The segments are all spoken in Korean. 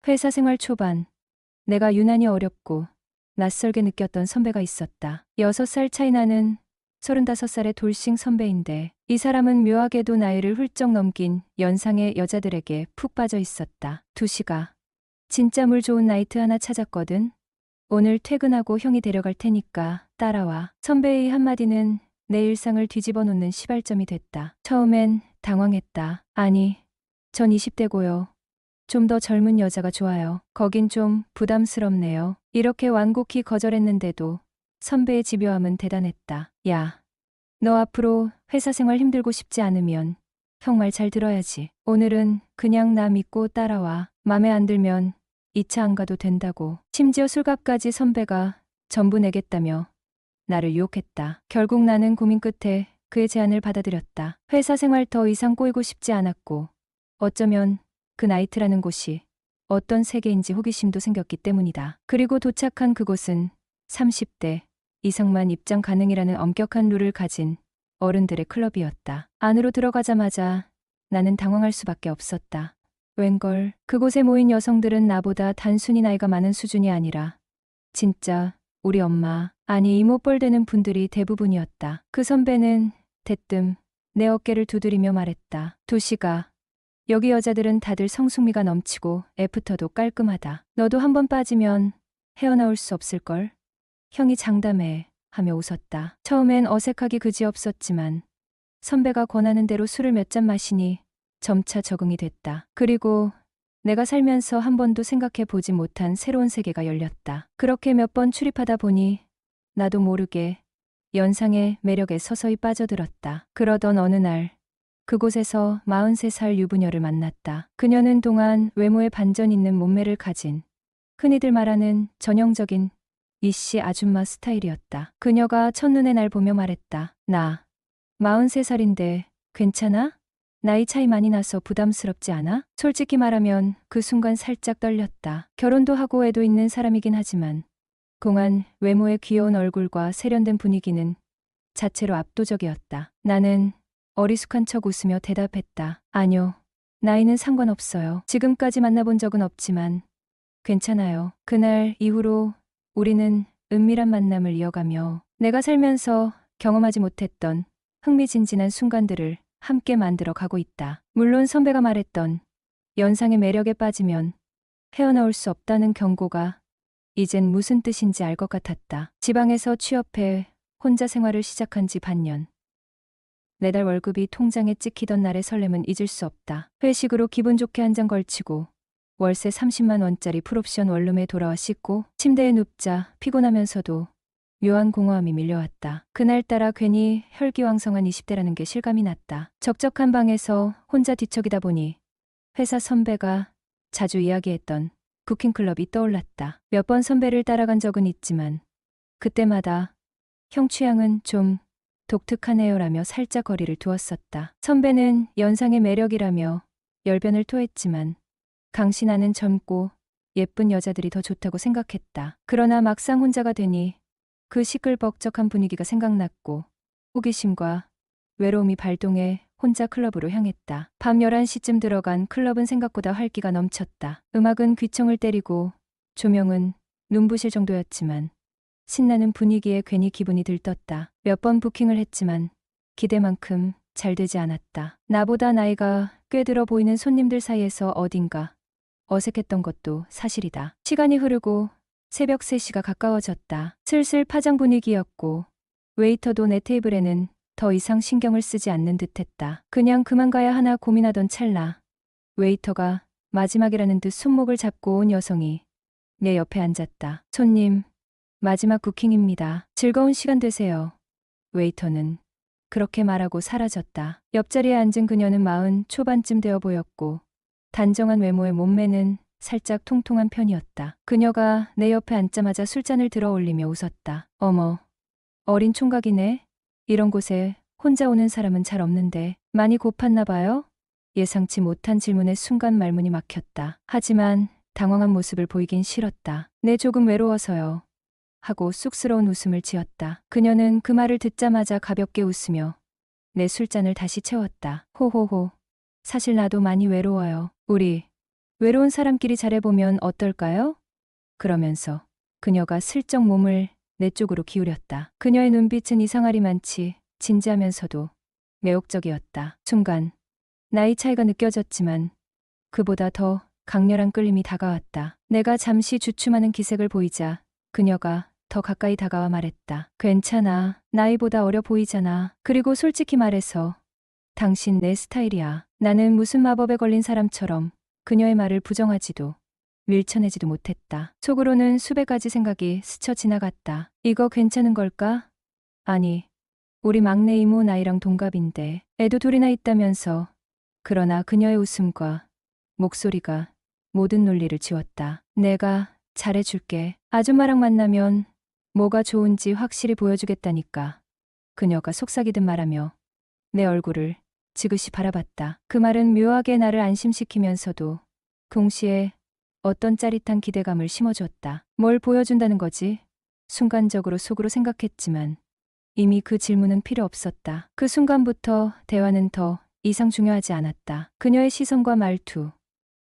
회사 생활 초반, 내가 유난히 어렵고 낯설게 느꼈던 선배가 있었다. 6살 차이 나는 35살의 돌싱 선배인데 이 사람은 묘하게도 나이를 훌쩍 넘긴 연상의 여자들에게 푹 빠져 있었다. 두시가 진짜 물 좋은 나이트 하나 찾았거든. 오늘 퇴근하고 형이 데려갈 테니까 따라와. 선배의 한마디는 내 일상을 뒤집어 놓는 시발점이 됐다. 처음엔 당황했다. 아니, 전 20대고요. 좀 더 젊은 여자가 좋아요. 거긴 좀 부담스럽네요. 이렇게 완곡히 거절했는데도 선배의 집요함은 대단했다. 야, 너 앞으로 회사 생활 힘들고 싶지 않으면 형 말 잘 들어야지. 오늘은 그냥 나 믿고 따라와. 맘에 안 들면 2차 안 가도 된다고. 심지어 술값까지 선배가 전부 내겠다며 나를 유혹했다. 결국 나는 고민 끝에 그의 제안을 받아들였다. 회사 생활 더 이상 꼬이고 싶지 않았고 어쩌면 그 나이트라는 곳이 어떤 세계인지 호기심도 생겼기 때문이다. 그리고 도착한 그곳은 30대 이상만 입장 가능이라는 엄격한 룰을 가진 어른들의 클럽이었다. 안으로 들어가자마자 나는 당황할 수밖에 없었다. 웬걸, 그곳에 모인 여성들은 나보다 단순히 나이가 많은 수준이 아니라 진짜 우리 엄마, 아니 이모뻘 되는 분들이 대부분이었다. 그 선배는 대뜸 내 어깨를 두드리며 말했다. 두시가, 여기 여자들은 다들 성숙미가 넘치고 애프터도 깔끔하다. 너도 한번 빠지면 헤어나올 수 없을걸? 형이 장담해 하며 웃었다. 처음엔 어색하기 그지없었지만 선배가 권하는 대로 술을 몇 잔 마시니 점차 적응이 됐다. 그리고 내가 살면서 한 번도 생각해 보지 못한 새로운 세계가 열렸다. 그렇게 몇 번 출입하다 보니 나도 모르게 연상의 매력에 서서히 빠져들었다. 그러던 어느 날 그곳에서 43살 유부녀를 만났다. 그녀는 동안 외모에 반전 있는 몸매를 가진 흔히들 말하는 전형적인 이씨 아줌마 스타일이었다. 그녀가 첫눈에 날 보며 말했다. 나 43살인데 괜찮아? 나이 차이 많이 나서 부담스럽지 않아? 솔직히 말하면 그 순간 살짝 떨렸다. 결혼도 하고 애도 있는 사람이긴 하지만 공한 외모의 귀여운 얼굴과 세련된 분위기는 자체로 압도적이었다. 나는 어리숙한 척 웃으며 대답했다. 아니요. 나이는 상관없어요. 지금까지 만나본 적은 없지만 괜찮아요. 그날 이후로 우리는 은밀한 만남을 이어가며 내가 살면서 경험하지 못했던 흥미진진한 순간들을 함께 만들어 가고 있다. 물론 선배가 말했던 연상의 매력에 빠지면 헤어나올 수 없다는 경고가 이젠 무슨 뜻인지 알 것 같았다. 지방에서 취업해 혼자 생활을 시작한 지 반년. 매달 월급이 통장에 찍히던 날의 설렘은 잊을 수 없다. 회식으로 기분 좋게 한 잔 걸치고 월세 30만 원짜리 풀옵션 원룸에 돌아와 씻고 침대에 눕자 피곤하면서도 묘한 공허함이 밀려왔다. 그날따라 괜히 혈기왕성한 20대라는 게 실감이 났다. 적적한 방에서 혼자 뒤척이다 보니 회사 선배가 자주 이야기했던 쿠킹클럽이 떠올랐다. 몇 번 선배를 따라간 적은 있지만 그때마다 형 취향은 좀 독특하네요라며 살짝 거리를 두었었다. 선배는 연상의 매력이라며 열변을 토했지만 강신하는 젊고 예쁜 여자들이 더 좋다고 생각했다. 그러나 막상 혼자가 되니 그 시끌벅적한 분위기가 생각났고 호기심과 외로움이 발동해 혼자 클럽으로 향했다. 밤 11시쯤 들어간 클럽은 생각보다 활기가 넘쳤다. 음악은 귀청을 때리고 조명은 눈부실 정도였지만 신나는 분위기에 괜히 기분이 들떴다. 몇 번 부킹을 했지만 기대만큼 잘 되지 않았다. 나보다 나이가 꽤 들어 보이는 손님들 사이에서 어딘가 어색했던 것도 사실이다. 시간이 흐르고 새벽 3시가 가까워졌다. 슬슬 파장 분위기였고 웨이터도 내 테이블에는 더 이상 신경을 쓰지 않는 듯했다. 그냥 그만 가야 하나 고민하던 찰나 웨이터가 마지막이라는 듯 손목을 잡고 온 여성이 내 옆에 앉았다. 손님, 마지막 부킹입니다. 즐거운 시간 되세요. 웨이터는 그렇게 말하고 사라졌다. 옆자리에 앉은 그녀는 40 초반쯤 되어 보였고 단정한 외모의 몸매는 살짝 통통한 편이었다. 그녀가 내 옆에 앉자마자 술잔을 들어 올리며 웃었다. 어머, 어린 총각이네. 이런 곳에 혼자 오는 사람은 잘 없는데 많이 고팠나 봐요? 예상치 못한 질문에 순간 말문이 막혔다. 하지만 당황한 모습을 보이긴 싫었다. 네, 조금 외로워서요. 하고 쑥스러운 웃음을 지었다. 그녀는 그 말을 듣자마자 가볍게 웃으며 내 술잔을 다시 채웠다. 호호호. 사실 나도 많이 외로워요. 우리 외로운 사람끼리 잘해보면 어떨까요? 그러면서 그녀가 슬쩍 몸을 내 쪽으로 기울였다. 그녀의 눈빛은 이상하리만치 진지하면서도 매혹적이었다. 순간 나이 차이가 느껴졌지만 그보다 더 강렬한 끌림이 다가왔다. 내가 잠시 주춤하는 기색을 보이자 그녀가 더 가까이 다가와 말했다. 괜찮아. 나이보다 어려 보이잖아. 그리고 솔직히 말해서 당신 내 스타일이야. 나는 무슨 마법에 걸린 사람처럼 그녀의 말을 부정하지도 밀쳐내지도 못했다. 속으로는 수백 가지 생각이 스쳐 지나갔다. 이거 괜찮은 걸까? 아니, 우리 막내 이모 나이랑 동갑인데 애도 둘이나 있다면서. 그러나 그녀의 웃음과 목소리가 모든 논리를 지웠다. 내가 잘해줄게. 아줌마랑 만나면 뭐가 좋은지 확실히 보여주겠다니까. 그녀가 속삭이듯 말하며 내 얼굴을 지그시 바라봤다. 그 말은 묘하게 나를 안심시키면서도 동시에 어떤 짜릿한 기대감을 심어주었다. 뭘 보여준다는 거지? 순간적으로 속으로 생각했지만 이미 그 질문은 필요 없었다. 그 순간부터 대화는 더 이상 중요하지 않았다. 그녀의 시선과 말투,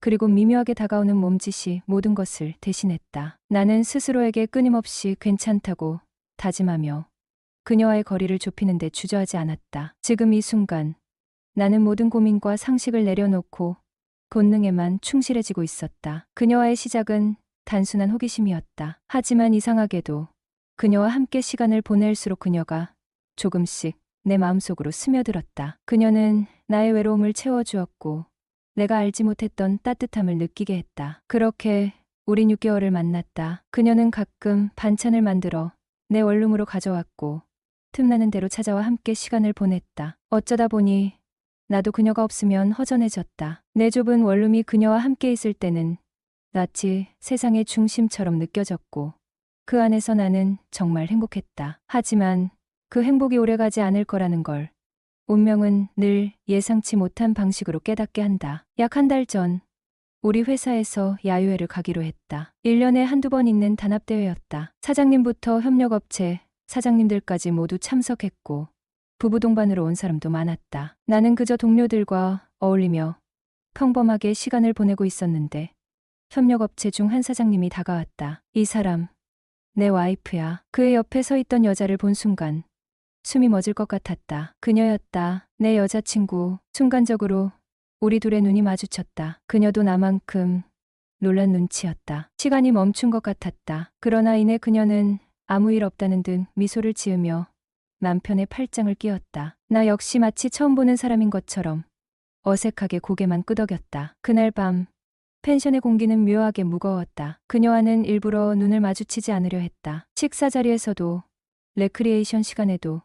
그리고 미묘하게 다가오는 몸짓이 모든 것을 대신했다. 나는 스스로에게 끊임없이 괜찮다고 다짐하며 그녀와의 거리를 좁히는 데 주저하지 않았다. 지금 이 순간 나는 모든 고민과 상식을 내려놓고 본능에만 충실해지고 있었다. 그녀와의 시작은 단순한 호기심이었다. 하지만 이상하게도 그녀와 함께 시간을 보낼수록 그녀가 조금씩 내 마음속으로 스며들었다. 그녀는 나의 외로움을 채워주었고 내가 알지 못했던 따뜻함을 느끼게 했다. 그렇게 우린 6개월을 만났다. 그녀는 가끔 반찬을 만들어 내 원룸으로 가져왔고 틈나는 대로 찾아와 함께 시간을 보냈다. 어쩌다 보니 나도 그녀가 없으면 허전해졌다. 내 좁은 원룸이 그녀와 함께 있을 때는 마치 세상의 중심처럼 느껴졌고 그 안에서 나는 정말 행복했다. 하지만 그 행복이 오래가지 않을 거라는 걸 운명은 늘 예상치 못한 방식으로 깨닫게 한다. 약 한 달 전 우리 회사에서 야유회를 가기로 했다. 1년에 한두 번 있는 단합대회였다. 사장님부터 협력업체 사장님들까지 모두 참석했고 부부 동반으로 온 사람도 많았다. 나는 그저 동료들과 어울리며 평범하게 시간을 보내고 있었는데 협력업체 중 한 사장님이 다가왔다. 이 사람 내 와이프야. 그의 옆에 서 있던 여자를 본 순간 숨이 멎을 것 같았다. 그녀였다. 내 여자친구. 순간적으로 우리 둘의 눈이 마주쳤다. 그녀도 나만큼 놀란 눈치였다. 시간이 멈춘 것 같았다. 그러나 이내 그녀는 아무 일 없다는 듯 미소를 지으며 남편의 팔짱을 끼웠다. 나 역시 마치 처음 보는 사람인 것처럼 어색하게 고개만 끄덕였다. 그날 밤 펜션의 공기는 묘하게 무거웠다. 그녀와는 일부러 눈을 마주치지 않으려 했다. 식사 자리에서도 레크리에이션 시간에도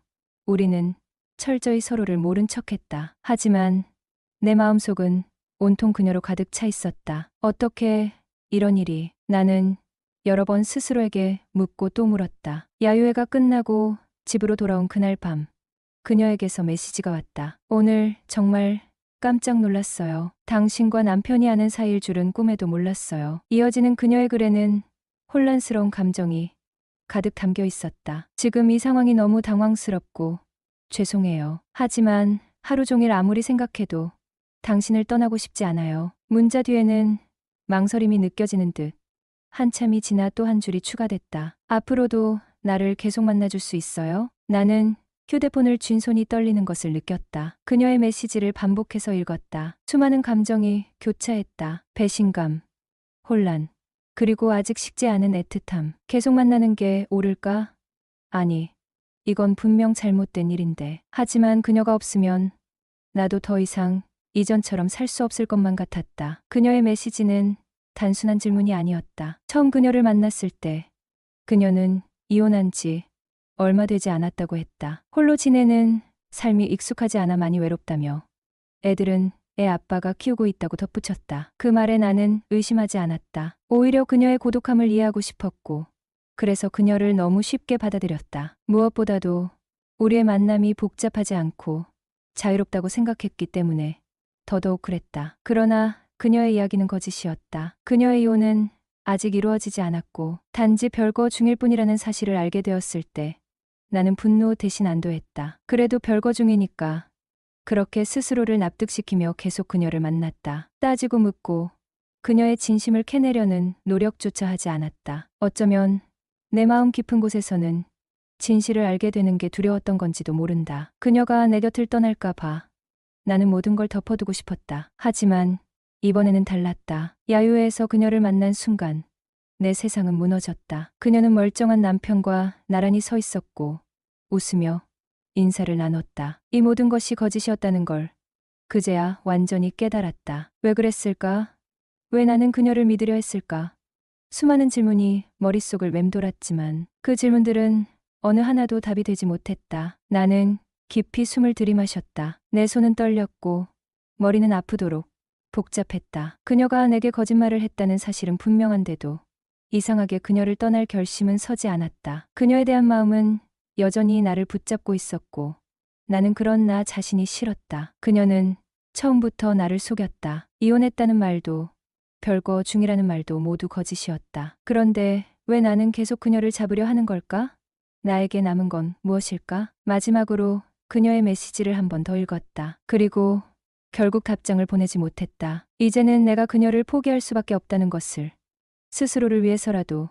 우리는 철저히 서로를 모른 척했다. 하지만 내 마음속은 온통 그녀로 가득 차 있었다. 어떻게 이런 일이. 나는 여러 번 스스로에게 묻고 또 물었다. 야유회가 끝나고 집으로 돌아온 그날 밤 그녀에게서 메시지가 왔다. 오늘 정말 깜짝 놀랐어요. 당신과 남편이 아는 사이일 줄은 꿈에도 몰랐어요. 이어지는 그녀의 글에는 혼란스러운 감정이 가득 담겨 있었다. 지금 이 상황이 너무 당황스럽고 죄송해요. 하지만 하루 종일 아무리 생각해도 당신을 떠나고 싶지 않아요. 문자 뒤에는 망설임이 느껴지는 듯 한참이 지나 또 한 줄이 추가됐다. 앞으로도 나를 계속 만나줄 수 있어요? 나는 휴대폰을 쥔 손이 떨리는 것을 느꼈다. 그녀의 메시지를 반복해서 읽었다. 수많은 감정이 교차했다. 배신감, 혼란, 그리고 아직 식지 않은 애틋함. 계속 만나는 게 옳을까? 아니, 이건 분명 잘못된 일인데. 하지만 그녀가 없으면 나도 더 이상 이전처럼 살 수 없을 것만 같았다. 그녀의 메시지는 단순한 질문이 아니었다. 처음 그녀를 만났을 때 그녀는 이혼한 지 얼마 되지 않았다고 했다. 홀로 지내는 삶이 익숙하지 않아 많이 외롭다며 애들은 애 아빠가 키우고 있다고 덧붙였다. 그 말에 나는 의심하지 않았다. 오히려 그녀의 고독함을 이해하고 싶었고 그래서 그녀를 너무 쉽게 받아들였다. 무엇보다도 우리의 만남이 복잡하지 않고 자유롭다고 생각했기 때문에 더더욱 그랬다. 그러나 그녀의 이야기는 거짓이었다. 그녀의 이혼은 아직 이루어지지 않았고 단지 별거 중일 뿐이라는 사실을 알게 되었을 때 나는 분노 대신 안도했다. 그래도 별거 중이니까 그렇게 스스로를 납득시키며 계속 그녀를 만났다. 따지고 묻고 그녀의 진심을 캐내려는 노력조차 하지 않았다. 어쩌면 내 마음 깊은 곳에서는 진실을 알게 되는 게 두려웠던 건지도 모른다. 그녀가 내 곁을 떠날까 봐 나는 모든 걸 덮어두고 싶었다. 하지만 이번에는 달랐다. 야유회에서 그녀를 만난 순간 내 세상은 무너졌다. 그녀는 멀쩡한 남편과 나란히 서 있었고 웃으며 인사를 나눴다. 이 모든 것이 거짓이었다는 걸 그제야 완전히 깨달았다. 왜 그랬을까? 왜 나는 그녀를 믿으려 했을까? 수많은 질문이 머릿속을 맴돌았지만 그 질문들은 어느 하나도 답이 되지 못했다. 나는 깊이 숨을 들이마셨다. 내 손은 떨렸고 머리는 아프도록 복잡했다. 그녀가 내게 거짓말을 했다는 사실은 분명한데도 이상하게 그녀를 떠날 결심은 서지 않았다. 그녀에 대한 마음은 여전히 나를 붙잡고 있었고 나는 그런 나 자신이 싫었다. 그녀는 처음부터 나를 속였다. 이혼했다는 말도 별거 중이라는 말도 모두 거짓이었다. 그런데 왜 나는 계속 그녀를 잡으려 하는 걸까? 나에게 남은 건 무엇일까? 마지막으로 그녀의 메시지를 한 번 더 읽었다. 그리고 결국 답장을 보내지 못했다. 이제는 내가 그녀를 포기할 수밖에 없다는 것을, 스스로를 위해서라도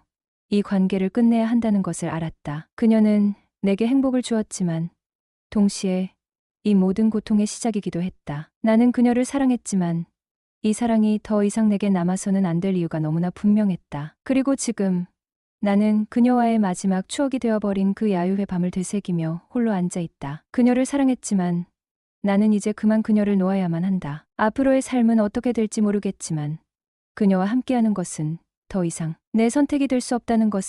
이 관계를 끝내야 한다는 것을 알았다. 그녀는 내게 행복을 주었지만 동시에 이 모든 고통의 시작이기도 했다. 나는 그녀를 사랑했지만 이 사랑이 더 이상 내게 남아서는 안 될 이유가 너무나 분명했다. 그리고 지금 나는 그녀와의 마지막 추억이 되어버린 그 야유회 밤을 되새기며 홀로 앉아 있다. 그녀를 사랑했지만 나는 이제 그만 그녀를 놓아야만 한다. 앞으로의 삶은 어떻게 될지 모르겠지만 그녀와 함께하는 것은 더 이상 내 선택이 될 수 없다는 것을